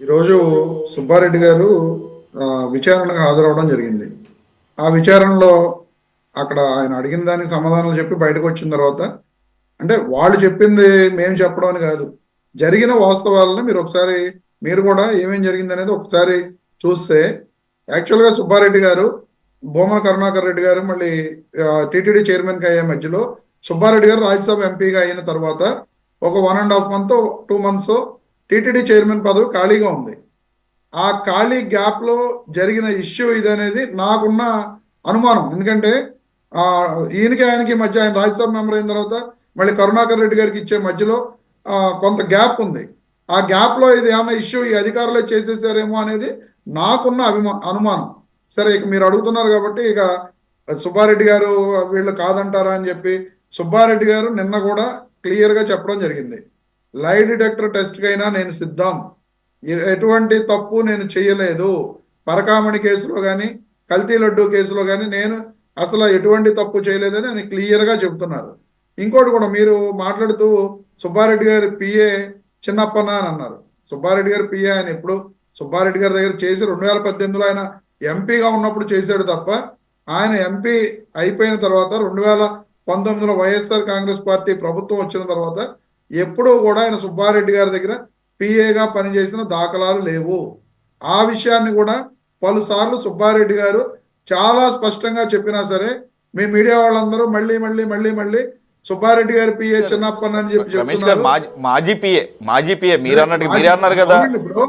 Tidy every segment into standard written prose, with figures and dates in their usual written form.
ఈరోజు సుబ్బారెడ్డి గారు విచారణకు హాజరవడం జరిగింది. ఆ విచారణలో అక్కడ ఆయన అడిగిన దానికి సమాధానాలు చెప్పి బయటకు వచ్చిన తర్వాత, అంటే వాళ్ళు చెప్పింది మేము చెప్పడం అని కాదు, జరిగిన వాస్తవాలను మీరు కూడా ఏమేం జరిగింది అనేది ఒకసారి చూస్తే, యాక్చువల్గా సుబ్బారెడ్డి గారు, భూమన కరుణాకర్ రెడ్డి గారు మళ్ళీ టీటీడీ చైర్మన్కి అయ్యే మధ్యలో సుబ్బారెడ్డి గారు రాజ్యసభ ఎంపీగా అయిన తర్వాత ఒక 1.5 మంత్ 2 మంత్స్ టీటీడీ చైర్మన్ పదవి ఖాళీగా ఉంది. ఆ ఖాళీ గ్యాప్లో జరిగిన ఇష్యూ ఇదనేది నాకున్న అనుమానం. ఎందుకంటే ఈయనకి ఆయనకి మధ్య, ఆయన రాజ్యసభ మెంబర్ అయిన తర్వాత మళ్ళీ కరుణాకర్ రెడ్డి గారికి ఇచ్చే మధ్యలో కొంత గ్యాప్ ఉంది. ఆ గ్యాప్లో ఇది ఏమైనా ఇష్యూ ఈ అధికారులే చేసేసారేమో అనేది నాకున్న అనుమానం. సరే, ఇక మీరు అడుగుతున్నారు కాబట్టి ఇక సుబ్బారెడ్డి గారు వీళ్ళు కాదంటారా అని చెప్పి, సుబ్బారెడ్డి గారు నిన్న కూడా క్లియర్గా చెప్పడం జరిగింది. లై డిటెక్టర్ టెస్ట్కి అయినా నేను సిద్ధం, ఎటువంటి తప్పు నేను చేయలేదు, పరకామణి కేసులో కానీ కల్తీ లడ్డు కేసులో కానీ నేను అసలు ఎటువంటి తప్పు చేయలేదని ఆయన క్లియర్గా చెబుతున్నారు. ఇంకోటి కూడా మీరు మాట్లాడుతూ సుబ్బారెడ్డి గారి పిఏ చిన్నప్పన అని అన్నారు. సుబ్బారెడ్డి గారి పిఏ ఆయన ఎప్పుడు సుబ్బారెడ్డి గారి దగ్గర చేసి 2018లో ఆయన ఎంపీగా ఉన్నప్పుడు చేశాడు తప్ప, ఆయన ఎంపీ అయిపోయిన తర్వాత 2019లో వైఎస్ఆర్ కాంగ్రెస్ పార్టీ ప్రభుత్వం వచ్చిన తర్వాత ఎప్పుడూ కూడా ఆయన సుబ్బారెడ్డి గారి దగ్గర పిఏగా పనిచేసిన దాఖలాలు లేవు. ఆ విషయాన్ని కూడా పలుసార్లు సుబ్బారెడ్డి గారు చాలా స్పష్టంగా చెప్పినా సరే, మీ మీడియా వాళ్ళందరూ మళ్ళీ మళ్ళీ మళ్ళీ మళ్ళీ సుబ్బారెడ్డి గారి పిఏ చిన్నప్పని అని చెప్పి చెప్తున్నారు. మాజీ పిఏ మీరు అన్నారు కదా. ఇప్పుడు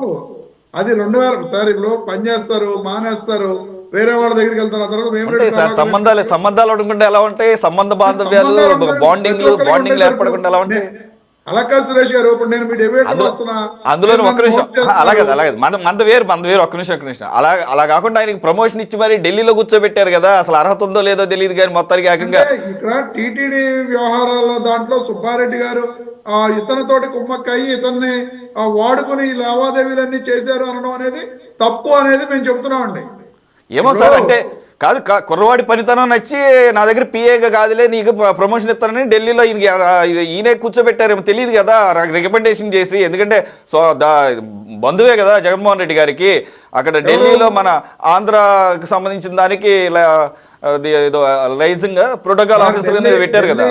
అది 2000 సార్, ఇప్పుడు పని చేస్తారు, మానేస్తారు, వేరే వాళ్ళ దగ్గరికి వెళ్తారు. ఆ తర్వాత సంబంధాలు అనుకుంటే ఎలా ఉంటాయి, సంబంధ బాంధవ్యాలు బాండింగ్ ఏర్పడకుండా ఎలా ఉంటాయి. అలాగా సురేష్ గారు, ఇప్పుడు నేను మీ డిబేట్ వస్తున్నా, అందులో ఒక్క నిమిషం, అలాగే మంద వేరు ఒక్క నిమిషం అలా కాకుండా ఆయనకి ప్రమోషన్ ఇచ్చి మరి ఢిల్లీలో కూర్చోబెట్టారు కదా, అసలు అర్హత ఉందో లేదో తెలియదు కానీ మొత్తానికి ఏకంగా ఇక్కడ టీటీడీ వ్యవహారాల్లో దాంట్లో సుబ్బారెడ్డి గారు ఇతనితోటి కుమ్మక్కయ్యి ఇతన్ని వాడుకుని లావాదేవీలన్నీ చేశారు అనడం అనేది తప్పు అనేది మేము చెప్తున్నామండి. ఏమో సార్, అంటే కాదు, కుర్రవాడి పనితనం నచ్చి నా దగ్గర పిఏగా కాదులే నీకు ప్రమోషన్ ఇస్తానని ఢిల్లీలో ఈయనే కూర్చోబెట్టారేమో తెలియదు కదా, రికమెండేషన్ చేసి. ఎందుకంటే బంధువే కదా జగన్మోహన్ రెడ్డి గారికి. అక్కడ ఢిల్లీలో మన ఆంధ్రాకి సంబంధించిన దానికి లైజింగ్ ప్రోటోకాల్ ఆఫీసర్ పెట్టారు కదా.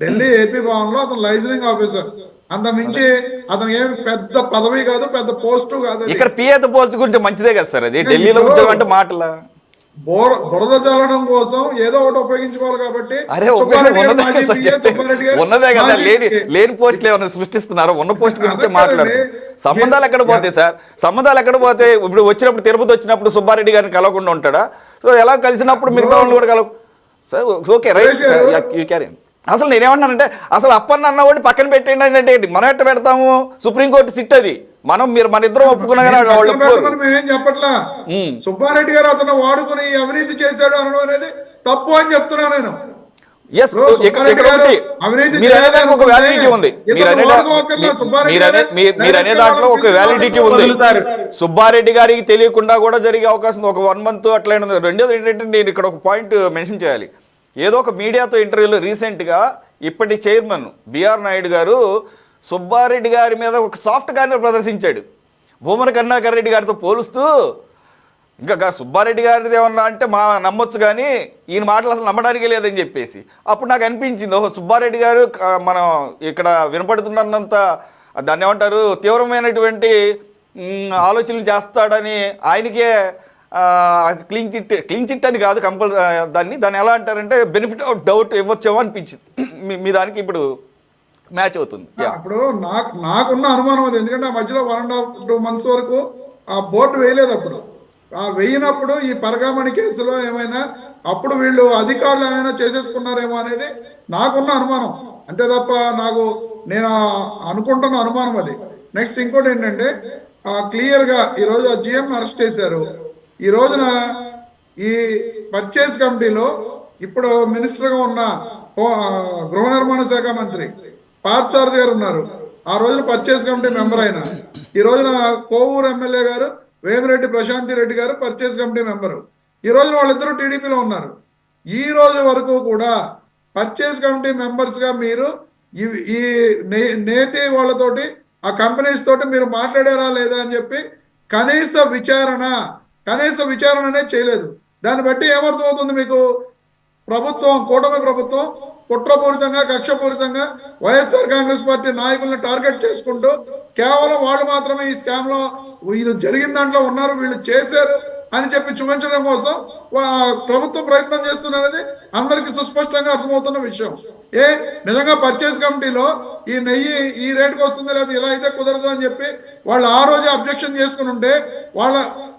ఢిల్లీ ఏపీ భవన్ లో అతను లైజనింగ్ ఆఫీసర్, అంత మించి అతను ఏమి పెద్ద పదవి కాదు, పెద్ద పోస్టు కాదు. ఇక్కడ పిఏతో పోల్చుకుంటే మంచిదే కదా సార్, అది ఢిల్లీలో ఉద్యోగం అంటే మాటలా. బురద చల్లడం కోసం ఏదో ఒకటి ఉపయోగించుకోవాలి కాబట్టి. ఉన్నదే కదా, లేని పోస్టులు ఏమైనా సృష్టిస్తున్నారు, ఉన్న పోస్ట్ గురించి మాట్లాడుతున్నారు. సంబంధాలు ఎక్కడ పోతాయి సార్, సంబంధాలు ఎక్కడ పోతే. ఇప్పుడు వచ్చినప్పుడు తిరుపతి వచ్చినప్పుడు సుబ్బారెడ్డి గారిని కలవకుండా ఉంటాడా? సో ఎలా కలిసినప్పుడు మిగతా వాళ్ళు కూడా కలవ sir. Okay, right, you carry. అసలు నేనేమన్నానంటే, అసలు అప్పన్న అన్నవాడిని పక్కన పెట్టేయండి అంటే మనం ఎట్ట పెడతాము? సుప్రీంకోర్టు సిట్ అది. మన ఇద్దరం ఒప్పుకున్నా కానీ వాళ్ళు చెప్పట్లా. సుబ్బారెడ్డి గారు అతను వాడుకుని అవినీతి చేశాడు అనడం అనేది తప్పు అని చెప్తున్నా నేను. ఒక వ్యాలిడిటీ ఉంది, మీరనే దాంట్లో ఒక వ్యాలిడిటీ ఉంది. సుబ్బారెడ్డి గారికి తెలియకుండా కూడా జరిగే అవకాశం ఒక 1 month అట్లా. రెండోది ఏంటంటే, నేను ఇక్కడ ఒక పాయింట్ మెన్షన్ చేయాలి. ఏదో ఒక మీడియాతో ఇంటర్వ్యూలో రీసెంట్గా ఇప్పటి చైర్మన్ బిఆర్ నాయుడు గారు సుబ్బారెడ్డి గారి మీద ఒక సాఫ్ట్ కార్నర్ ప్రదర్శించాడు, భూమన కరుణాకర్ రెడ్డి గారితో పోలుస్తూ. ఇంకా సుబ్బారెడ్డి గారిది ఏమన్నా అంటే నమ్మొచ్చు కానీ ఈయన మాటలు అసలు నమ్మడానికి లేదని చెప్పేసి. అప్పుడు నాకు అనిపించింది, ఓహో, సుబ్బారెడ్డి గారు మనం ఇక్కడ వినపడుతున్నంత దాన్ని ఏమంటారు, తీవ్రమైనటువంటి ఆలోచనలు చేస్తాడని ఆయనకే క్లీన్ చిట్ అని కాదు, దాన్ని ఎలా అంటారంటే బెనిఫిట్ ఆఫ్ డౌట్ ఇవ్వచ్చేమో అనిపించింది. మీ దానికి ఇప్పుడు మ్యాచ్ అవుతుంది. ఇప్పుడు నాకున్న అనుమానం అది. ఎందుకంటే ఆ మధ్యలో 1.5 2 months వరకు ఆ బోర్డు వేయలేదు. అప్పుడు వేయినప్పుడు ఈ పరకామణి కేసులో ఏమైనా అప్పుడు వీళ్ళు అధికారులు ఏమైనా చేసేసుకున్నారేమో అనేది నాకున్న అనుమానం, అంతే తప్ప నేను అనుకుంటున్న అనుమానం అది. నెక్స్ట్ ఇంకోటి ఏంటంటే, క్లియర్గా ఈరోజు ఆ జిఎం అరెస్ట్ చేశారు. ఈ రోజున ఈ పర్చేస్ కమిటీలో ఇప్పుడు మినిస్టర్గా ఉన్న గృహ నిర్మాణ శాఖ మంత్రి పార్థసారథి గారు ఉన్నారు. ఆ రోజున పర్చేస్ కమిటీ మెంబర్ అయిన, ఈ రోజున కోవూరు ఎమ్మెల్యే గారు వేమిరెడ్డి ప్రశాంతి రెడ్డి గారు పర్చేస్ కమిటీ మెంబరు. ఈ రోజున వాళ్ళిద్దరూ టీడీపీలో ఉన్నారు. ఈ రోజు వరకు కూడా పర్చేస్ కమిటీ మెంబర్స్గా మీరు ఈ నేతి వాళ్ళతోటి ఆ కంపెనీస్ తోటి మీరు మాట్లాడారా లేదా అని చెప్పి కనీస విచారణ అనేది చేయలేదు. దాన్ని బట్టి ఏమర్థమవుతుంది మీకు? ప్రభుత్వం, కూటమి ప్రభుత్వం కుట్రపూరితంగా, కక్షపూరితంగా వైఎస్ఆర్ కాంగ్రెస్ పార్టీ నాయకులను టార్గెట్ చేసుకుంటూ కేవలం వాళ్ళు మాత్రమే ఈ స్కామ్ లో ఇది జరిగిన దాంట్లో ఉన్నారు, వీళ్ళు చేశారు అని చెప్పి చూపించడం కోసం ప్రభుత్వం ప్రయత్నం చేస్తున్నది అందరికీ సుస్పష్టంగా అర్థమవుతున్న విషయం. నిజంగా పర్చేస్ కమిటీలో ఈ నెయ్యి ఈ రేటుకి వస్తుంది లేదా ఇలా అయితే కుదరదు అని చెప్పి వాళ్ళు ఆ రోజే అబ్జెక్షన్ చేసుకుని ఉంటే, వాళ్ళ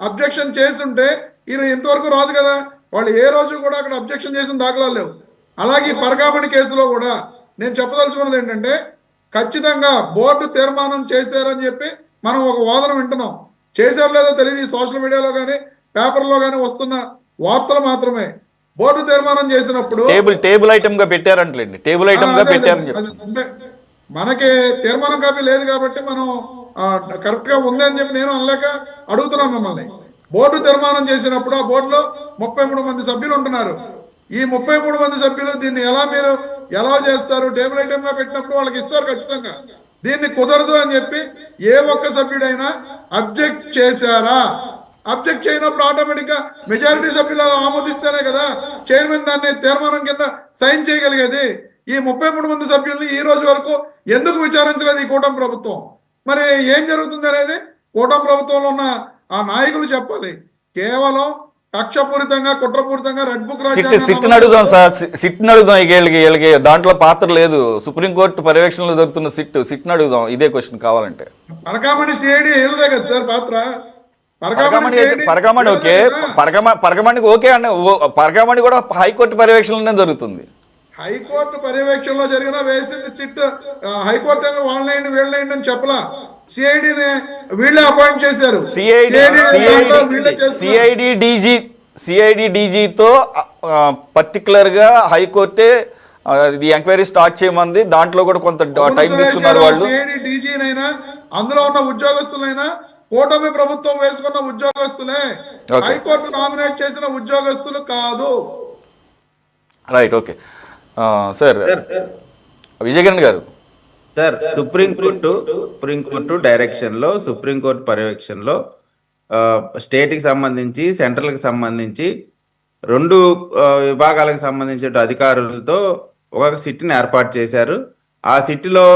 అబ్జెక్షన్ చేస్తుంటే ఇది ఇంతవరకు రాదు కదా. వాళ్ళు ఏ రోజు కూడా అక్కడ అబ్జెక్షన్ చేసిన దాఖలాలు లేవు. అలాగే పరకామణి కేసులో కూడా నేను చెప్పదలుచుకున్నది ఏంటంటే, ఖచ్చితంగా బోర్డు తీర్మానం చేశారని చెప్పి మనం ఒక వాదన వింటున్నాం. చేశారో లేదో తెలియదు, సోషల్ మీడియాలో కానీ పేపర్లో కానీ వస్తున్న వార్తలు మాత్రమే. బోర్డు తీర్మానం చేసినప్పుడు టేబుల్ ఐటమ్ గా పెట్టారంటండి, టేబుల్ ఐటమ్ గా పెట్టారని అంటే మనకి తీర్మానం కాపీ లేదు కాబట్టి మనం కరెక్ట్ గా ఉంది అని చెప్పి నేను అనలేక అడుగుతున్నాను మిమ్మల్ని. బోర్డు తీర్మానం చేసినప్పుడు ఆ బోర్డులో 33 మంది సభ్యులు ఉంటున్నారు. ఈ 33 మంది సభ్యులు దీన్ని మీరు ఎలా చేస్తారు? టేబుల్ ఐటమ్ గా పెట్టినప్పుడు వాళ్ళకి ఇస్తారు ఖచ్చితంగా. దీన్ని కుదరదు అని చెప్పి ఏ ఒక్క సభ్యుడైనా అబ్జెక్ట్ చేశారా? అబ్జెక్ట్ చేయనప్పుడు ఆటోమేటిక్ గా మెజారిటీ సభ్యులు ఆమోదిస్తేనే కదా చైర్మన్ దాన్ని తీర్మానం కింద సైన్ చేయగలిగేది. ఈ 33 మంది సభ్యుల్ని ఈ రోజు వరకు ఎందుకు విచారించలేదు ఈ కూటమి ప్రభుత్వం? మరి ఏం జరుగుతుంది అనేది కూటమి ప్రభుత్వంలో ఉన్న ఆ నాయకులు చెప్పాలి. కేవలం కక్షపూరితంగా, కుట్రపూరితంగా రెడ్ బుక్ సిట్ అడుగుదాం సార్, సిట్ అడుగుదాం. వీళ్ళకి దాంట్లో పాత్ర లేదు. సుప్రీంకోర్టు పర్యవేక్షణలో జరుగుతున్న సిట్ అడుగుదాం ఇదే క్వశ్చన్ కావాలంటే. పరకామణి సిఐడి వీళ్ళదే కదా సార్ పాత్ర. పరకామణి ఓకే, పరకామణికి ఓకే అండి. పరకామణి కూడా హైకోర్టు పర్యవేక్షణలోనే జరుగుతుంది. హైకోర్టు పర్యవేక్షణలో జరిగిన వేసింది సిట్. హైకోర్టు వాళ్ళని వీళ్ళని అని చెప్పలా. సిఐడిని వీళ్ళే అపాయింట్ చేశారు. సిఐడి డీజీతో పర్టికులర్ గా హైకోర్టే ఇది ఎంక్వైరీ స్టార్ట్ చేయమంది. దాంట్లో కూడా కొంత టైం తీసుకున్నారు వాళ్ళు. సిఐడి డీజీనైనా అందులో ఉన్న ఉద్యోగస్తులైనా కూటమి ప్రభుత్వం వేసుకున్న ఉద్యోగస్తులే, హైకోర్టు నామినేట్ చేసిన ఉద్యోగస్తులు కాదు. Right, okay sir. విజయకిరణ్ గారు సార్, సుప్రీంకోర్టు డైరెక్షన్లో, సుప్రీంకోర్టు పర్యవేక్షణలో స్టేట్కి సంబంధించి, సెంట్రల్కి సంబంధించి 2 విభాగాలకు సంబంధించిన అధికారులతో ఒక సిట్ని ఏర్పాటు చేశారు. ఆ సిట్లో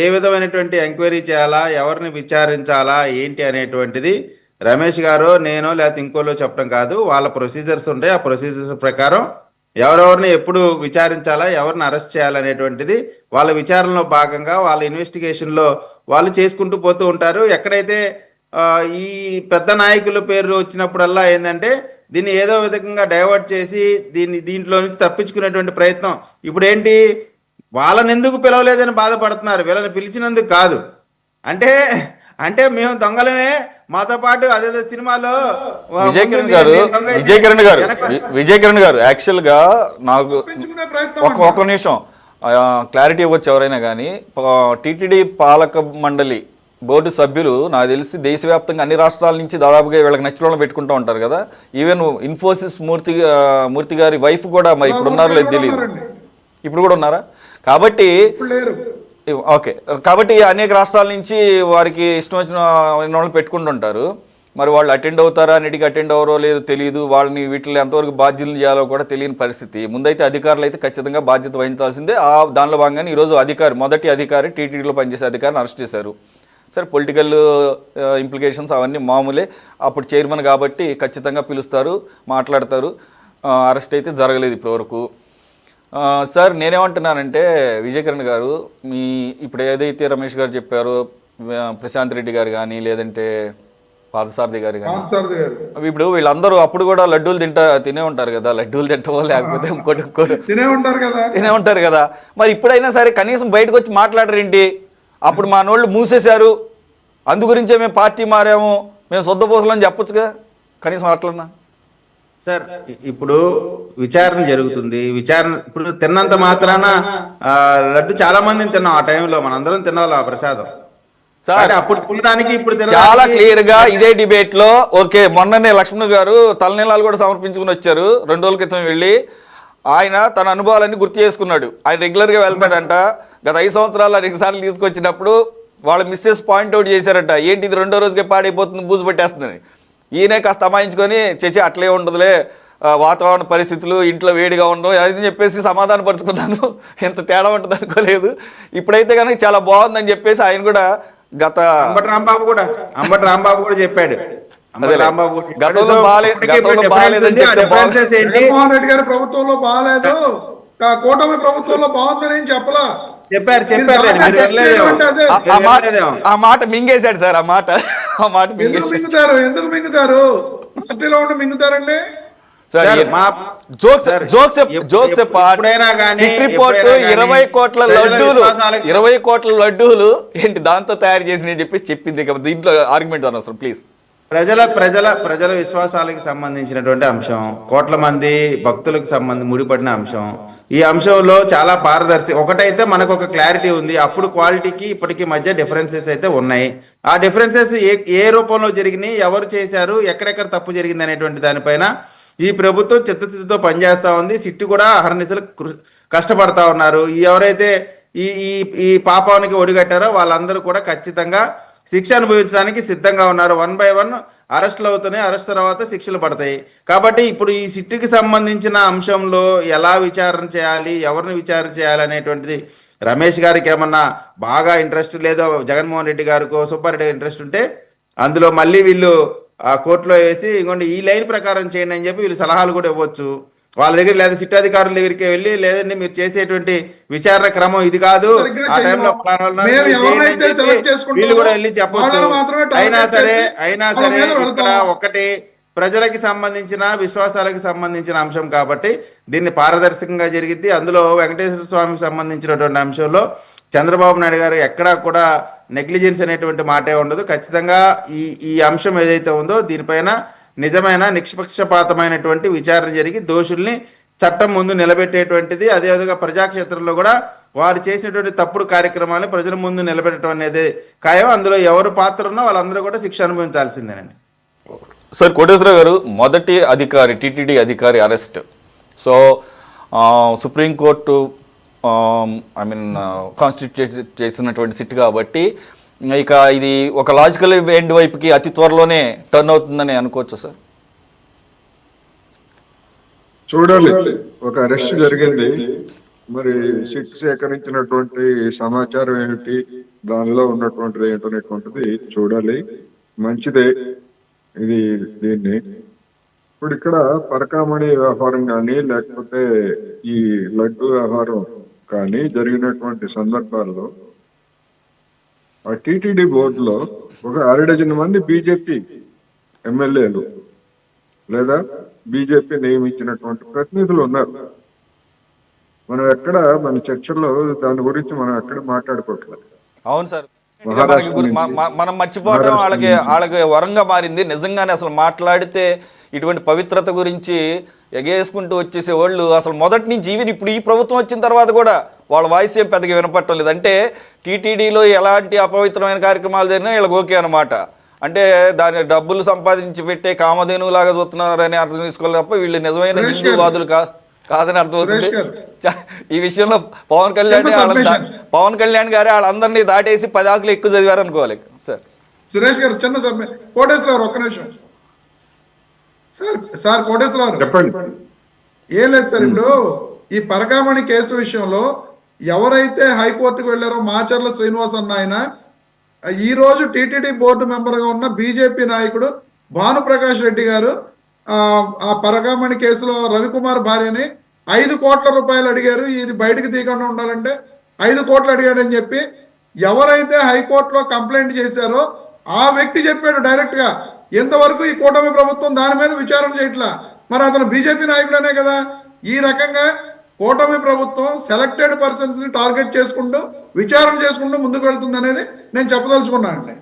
ఏ విధమైనటువంటి ఎంక్వైరీ చేయాలా, ఎవరిని విచారించాలా, ఏంటి అనేటువంటిది రమేష్ గారు, నేను లేకపోతే ఇంకోలో చెప్పడం కాదు. వాళ్ళ ప్రొసీజర్స్ ఉంటాయి. ఆ ప్రొసీజర్స్ ప్రకారం ఎవరెవరిని ఎప్పుడు విచారించాలా, ఎవరిని అరెస్ట్ చేయాలనేటువంటిది వాళ్ళ విచారణలో భాగంగా, వాళ్ళ ఇన్వెస్టిగేషన్లో వాళ్ళు చేసుకుంటూ పోతూ ఉంటారు. ఎక్కడైతే ఈ పెద్ద నాయకుల పేర్లు వచ్చినప్పుడల్లా ఏంటంటే దీన్ని ఏదో విధంగా డైవర్ట్ చేసి దీంట్లో నుంచి తప్పించుకునేటువంటి ప్రయత్నం. ఇప్పుడు ఏంటి, వాళ్ళని ఎందుకు పిలవలేదని బాధపడుతున్నారు, వీళ్ళని పిలిచినందుకు కాదు. అంటే మేము దొంగలమే, మాతో పాటు అదేదో సినిమాలో విజయకిరణ్ గారు యాక్చువల్ గా నాకు ఒక నిమిషం క్లారిటీ ఇవ్వచ్చు ఎవరైనా కానీ. టీటీడీ పాలక మండలి బోర్డు సభ్యులు నాకు తెలిసి దేశవ్యాప్తంగా అన్ని రాష్ట్రాల నుంచి దాదాపుగా వీళ్ళకి నచ్చిన వాళ్ళని పెట్టుకుంటూ ఉంటారు కదా. ఈవెన్ ఇన్ఫోసిస్ మూర్తి గారి వైఫ్ కూడా మరి ఇప్పుడు ఉన్నారో లేదు తెలియదు. ఇప్పుడు కూడా ఉన్నారా? కాబట్టి ఓకే, కాబట్టి అనేక రాష్ట్రాల నుంచి వారికి ఇష్టం వచ్చిన వాళ్ళు పెట్టుకుంటుంటారు. మరి వాళ్ళు అటెండ్ అవుతారా, అన్నిటికీ అటెండ్ అవ్వరో లేదో తెలియదు. వాళ్ళని వీటిలో ఎంతవరకు బాధ్యతలు చేయాలో కూడా తెలియని పరిస్థితి. ముందైతే అధికారులు అయితే ఖచ్చితంగా బాధ్యత వహించాల్సిందే. దానిలో భాగంగానే ఈరోజు మొదటి అధికారి టీటీడీలో పనిచేసే అధికారిని అరెస్ట్ చేశారు. సరే, పొలిటికల్ ఇంప్లికేషన్స్ అవన్నీ మామూలే. అప్పుడు చైర్మన్ కాబట్టి ఖచ్చితంగా పిలుస్తారు, మాట్లాడతారు. అరెస్ట్ అయితే జరగలేదు ఇప్పటివరకు. సార్, నేనేమంటున్నానంటే విజయకిరణ్ గారు, ఇప్పుడు ఏదైతే రమేష్ గారు చెప్పారో, ప్రశాంత్ రెడ్డి గారు కానీ లేదంటే పార్థసారథి గారు కానీ, ఇప్పుడు వీళ్ళందరూ అప్పుడు కూడా లడ్డూలు తినే ఉంటారు కదా. లడ్డూలు తింటావో లేకపోతే ఇంకోటి తినే ఉంటారు కదా. మరి ఇప్పుడైనా సరే కనీసం బయటకు వచ్చి మాట్లాడరేంటి? అప్పుడు మా నోళ్ళు మూసేశారు, అందు గురించే మేము పార్టీ మారాము, మేము సొద్దపోసలని చెప్పొచ్చుగా కనీసం అట్లన్నా. సార్, ఇప్పుడు విచారణ జరుగుతుంది. ఇప్పుడు తిన్నంత మాత్రాన లడ్డు చాలా మందిని తిన్నాం. ఆ టైంలో మనందరం తినాలి ఆ ప్రసాదం. సార్, ఇప్పుడు చాలా క్లియర్ గా ఇదే డిబేట్ లో ఓకే, మొన్ననే లక్ష్మణ్ గారు తలనీలాలు కూడా సమర్పించుకుని వచ్చారు 2 రోజుల క్రితం వెళ్ళి. ఆయన తన అనుభవాలన్నీ గుర్తు చేసుకున్నాడు. ఆయన రెగ్యులర్ గా వెళ్తాడంట. గత 5 సంవత్సరాలు 2 సార్లు తీసుకొచ్చినప్పుడు వాళ్ళ మిస్సెస్ పాయింట్అవుట్ చేశారట, ఏంటి ఇది రెండో రోజుకే పాడైపోతుంది, బూజు పట్టేస్తుందని. ఈయనే కాస్త అమాయించుకొని చచ్చి అట్లే ఉండదులే, వాతావరణ పరిస్థితులు, ఇంట్లో వేడిగా ఉండవు అది చెప్పేసి సమాధాన పరుచుకున్నాను. ఎంత తేడా ఉంటుంది అనుకోలేదు. ఇప్పుడైతే కనుక చాలా బాగుందని చెప్పేసి ఆయన కూడా అంబటి రాంబాబు కూడా చెప్పాడు. గతంలో బాగాలేదని చెప్తే జగన్మోహన్ రెడ్డి గారి ప్రభుత్వంలో బాగాలేదు, కూటమి ప్రభుత్వంలో బాగుందని చెప్పలా చెప్పారు. ఆ మాట మింగేశాడు సార్. ఆ మాట ఎందుకు మింగుతారు పార్టీలో ఉండి మింగుతారండి. జోక్స్ సిట్ రిపోర్ట్ 20 కోట్ల లడ్డూలు ఏంటి దాంతో తయారు చేసి చెప్పేసి చెప్పింది. దీంట్లో ఆర్గ్యుమెంట్ అనవసరం ప్లీజ్. ప్రజల విశ్వాసాలకు సంబంధించినటువంటి అంశం, కోట్ల మంది భక్తులకు ముడిపడిన అంశం. ఈ అంశంలో చాలా పారదర్శి ఒకటైతే మనకు ఒక క్లారిటీ ఉంది. అప్పుడు క్వాలిటీకి ఇప్పటికి మధ్య డిఫరెన్సెస్ అయితే ఉన్నాయి. ఆ డిఫరెన్సెస్ ఏ రూపంలో జరిగినాయి, ఎవరు చేశారు, ఎక్కడెక్కడ తప్పు జరిగింది అనేటువంటి దానిపైన ఈ ప్రభుత్వం చిత్తశుద్ధితో పనిచేస్తా ఉంది. సిట్టు కూడా అహర్నిశలు కష్టపడతా ఉన్నారు. ఎవరైతే ఈ పాపానికి ఒడిగట్టారో వాళ్ళందరూ కూడా ఖచ్చితంగా శిక్ష అనుభవించడానికి సిద్ధంగా ఉన్నారు. 1 by 1 అరెస్టులు అవుతున్నాయి. అరెస్ట్ తర్వాత శిక్షలు పడతాయి. కాబట్టి ఇప్పుడు ఈ సిట్టుకి సంబంధించిన అంశంలో ఎలా విచారణ చేయాలి, ఎవరిని విచారణ చేయాలి అనేటువంటిది రమేష్ గారికి ఏమన్నా బాగా ఇంట్రెస్ట్ లేదో, జగన్మోహన్ రెడ్డి గారికో సుబ్బారెడ్డి ఇంట్రెస్ట్ ఉంటే అందులో మళ్ళీ వీళ్ళు ఆ కోర్టులో వేసి ఇంకోండి ఈ లైన్ ప్రకారం చేయండి అని చెప్పి వీళ్ళు సలహాలు కూడా ఇవ్వచ్చు. వాళ్ళ దగ్గర లేదా సిట్టాధికారుల దగ్గరికి వెళ్ళి, లేదండి మీరు చేసేటువంటి విచారణ క్రమం ఇది కాదు, ఆ టైంలో వీళ్ళు కూడా వెళ్ళి చెప్పొచ్చు. అయినా సరే ఇక్కడ ఒకటి ప్రజలకి సంబంధించిన విశ్వాసాలకు సంబంధించిన అంశం కాబట్టి దీన్ని పారదర్శకంగా జరిగింది. అందులో వెంకటేశ్వర స్వామికి సంబంధించినటువంటి అంశంలో చంద్రబాబు నాయుడు గారు ఎక్కడా కూడా నెగ్లిజెన్స్ అనేటువంటి మాటే ఉండదు. ఖచ్చితంగా ఈ అంశం ఏదైతే ఉందో దీనిపైన నిజమైన నిష్పక్షపాతమైనటువంటి విచారణ జరిగి దోషుల్ని చట్టం ముందు నిలబెట్టేటువంటిది, అదేవిధంగా ప్రజాక్షేత్రంలో కూడా వారు చేసినటువంటి తప్పుడు కార్యక్రమాలను ప్రజల ముందు నిలబెట్టడం అనేది ఖాయం. అందులో ఎవరు పాత్ర ఉన్నా వాళ్ళందరూ కూడా శిక్ష అనుభవించాల్సిందేనండి. సార్ కోటేశ్వరరావు గారు, మొదటి అధికారి టీటీడీ అధికారి అరెస్ట్, సో సుప్రీంకోర్టు కాన్స్టిట్యూట్ చేసినటువంటి సిట్ కాబట్టి ఇక ఇది ఒక లాజికల్ ఎండ్ వైపుకి అతి త్వరలోనే టర్న్ అవుతుందని అనుకోవచ్చు సార్. చూడాలి, ఒక అరెస్ట్ జరిగింది, మరి సిట్ సేకరించినటువంటి సమాచారం ఏమిటి, దానిలో ఉన్నటువంటిది ఏంటనేటువంటిది చూడాలి. మంచిదే ఇది. దీన్ని ఇప్పుడు ఇక్కడ పరకామణి వ్యవహారం కానీ లేకపోతే ఈ లడ్డు వ్యవహారం కానీ జరిగినటువంటి సందర్భాల్లో ఆ టిటిడి బోర్డులో ఒక 6 మంది బీజేపీ ఎమ్మెల్యేలు లేదా బీజేపీ నియమించినటువంటి ప్రతినిధులు ఉన్నారు. మనం ఎక్కడ మన చర్చల్లో దాని గురించి మనం ఎక్కడ మాట్లాడుకోవట్లేదు. అవును సార్, మనం మర్చిపోవడం వాళ్ళకి వరంగా మారింది. నిజంగానే అసలు మాట్లాడితే ఇటువంటి పవిత్రత గురించి ఎగేసుకుంటూ వచ్చేసే వాళ్ళు అసలు మొదటి నుంచి ఈవెన్ ఇప్పుడు ఈ ప్రభుత్వం వచ్చిన తర్వాత కూడా వాళ్ళ వాయిస్ ఏం పెద్దగా వినపడటం లేదు. అంటే టీటీడీలో ఎలాంటి అపవిత్రమైన కార్యక్రమాలు జరిగినా వీళ్ళకి ఓకే అనమాట. అంటే దాని డబ్బులు సంపాదించి పెట్టే కామధేనులాగా చూస్తున్నారని అర్థం తీసుకోవాలి తప్ప వీళ్ళు నిజమైన హిందూవాదులు కాదని అర్థమవుతుంది. ఈ విషయంలో పవన్ కళ్యాణ్ గారు వాళ్ళందరినీ దాటేసి 10 ఆకులు ఎక్కువ చదివారు అనుకోవాలి సార్. సురేష్ గారు చిన్న కోటేశ్వరరావు ఒక్క నిమిషం సార్. కోటేశ్వరరావు చెప్పండి. ఏం లేదు సార్, ఇప్పుడు ఈ పరకామణి కేసు విషయంలో ఎవరైతే హైకోర్టుకు వెళ్ళారో మాచర్ల శ్రీనివాస్ అన్న ఆయన ఈ రోజు టీటీడీ బోర్డు మెంబర్గా ఉన్న బీజేపీ నాయకుడు భానుప్రకాష్ రెడ్డి గారు ఆ పరకామణి కేసులో రవికుమార్ భార్యని 5 కోట్ల రూపాయలు అడిగారు, ఇది బయటకు తీయకుండా ఉండాలంటే 5 కోట్లు అడిగాడని చెప్పి ఎవరైతే హైకోర్టులో కంప్లైంట్ చేశారో ఆ వ్యక్తి చెప్పాడు డైరెక్ట్గా. ఎంతవరకు ఈ కూటమి ప్రభుత్వం దాని మీద విచారణ చేయట్లా, మరి అతను బీజేపీ నాయకుడనే కదా. ఈ రకంగా కూటమి ప్రభుత్వం సెలెక్టెడ్ పర్సన్స్ ని టార్గెట్ చేసుకుంటూ విచారణ చేసుకుంటూ ముందుకు వెళ్తుంది అనేది నేను చెప్పదలుచుకున్నానండి.